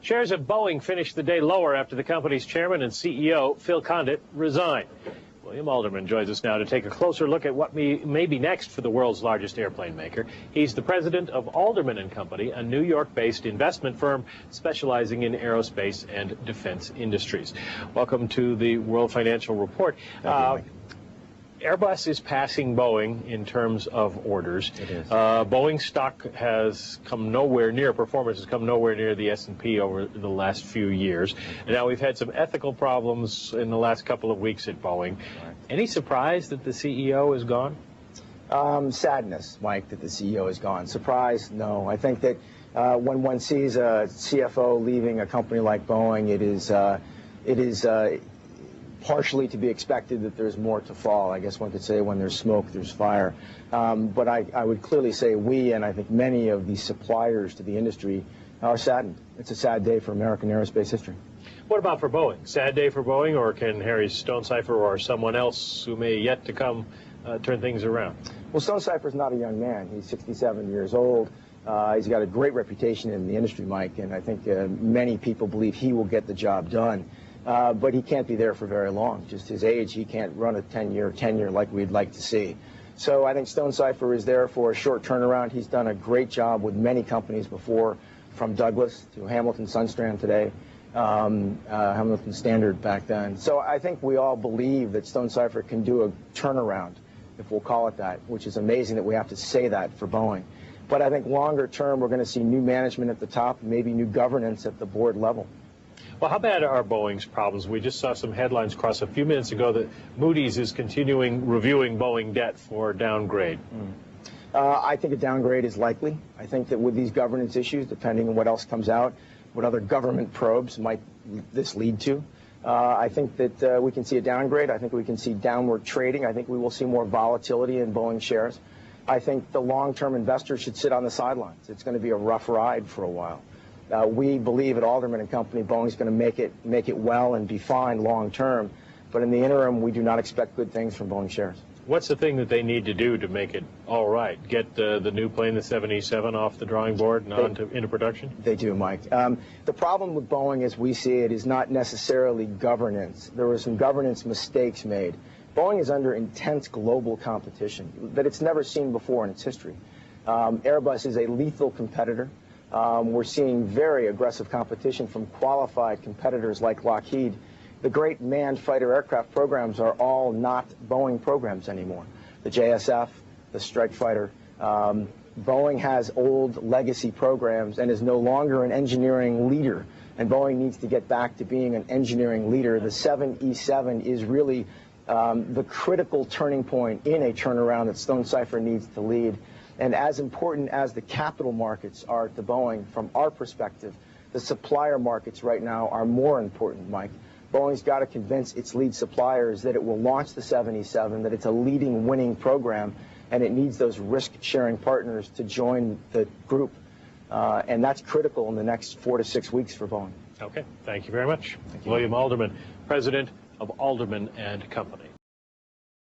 Shares of Boeing finished the day lower after the company's chairman and CEO, Phil Condit, resigned. William Alderman joins us now to take a closer look at what may be next for the world's largest airplane maker. He's the president of Alderman & Company, a New York-based investment firm specializing in aerospace and defense industries. Welcome to the World Financial Report. Airbus is passing Boeing in terms of orders. It is. Boeing stock has come nowhere near, performance has come nowhere near the S&P over the last few years. And now we've had some ethical problems in the last couple of weeks at Boeing. Right. Any surprise that the CEO is gone? Sadness, Mike, that the CEO is gone. Surprise? No. I think that when one sees a CFO leaving a company like Boeing, it is partially to be expected that there's more to fall. I guess one could say when there's smoke, there's fire. But I would clearly say we, and I think many of the suppliers to the industry, are saddened. It's a sad day for American aerospace history. What about for Boeing? Sad day for Boeing, or can Harry Stonecipher or someone else who may yet to come turn things around? Well, Stonecipher's not a young man. He's 67 years old. He's got a great reputation in the industry, Mike, and I think many people believe he will get the job done. But he can't be there for very long. Just his age, he can't run a 10-year tenure like we'd like to see. So I think Stonecipher is there for a short turnaround. He's done a great job with many companies before, from Douglas to Hamilton Sundstrand today, Hamilton Standard back then. So I think we all believe that Stonecipher can do a turnaround, if we'll call it that, which is amazing that we have to say that for Boeing. But I think longer term, we're going to see new management at the top, maybe new governance at the board level. Well, how bad are Boeing's problems? We just saw some headlines cross a few minutes ago that Moody's is continuing reviewing Boeing debt for downgrade. I think a downgrade is likely. I think that with these governance issues, depending on what else comes out, what other government probes might this lead to, I think that we can see a downgrade. I think we can see downward trading. I think we will see more volatility in Boeing shares. I think the long-term investors should sit on the sidelines. It's going to be a rough ride for a while. We believe at Alderman & Company, Boeing's going to make it well and be fine long term. But in the interim, we do not expect good things from Boeing shares. What's the thing that they need to do to make it all right? Get the new plane, the 787, off the drawing board and into production? They do, Mike. The problem with Boeing, as we see it, is not necessarily governance. There were some governance mistakes made. Boeing is under intense global competition that it's never seen before in its history. Airbus is a lethal competitor. We're seeing very aggressive competition from qualified competitors like Lockheed. The great manned fighter aircraft programs are all not Boeing programs anymore. The JSF, the Strike Fighter. Boeing has old legacy programs and is no longer an engineering leader. And Boeing needs to get back to being an engineering leader. The 787 is really the critical turning point in a turnaround that Stonecipher needs to lead. And as important as the capital markets are to Boeing, from our perspective, the supplier markets right now are more important, Mike. Boeing's got to convince its lead suppliers that it will launch the 787, that it's a leading, winning program, and it needs those risk-sharing partners to join the group. And that's critical in the next 4 to 6 weeks for Boeing. Okay. Thank you very much. William Alderman, president of Alderman & Company.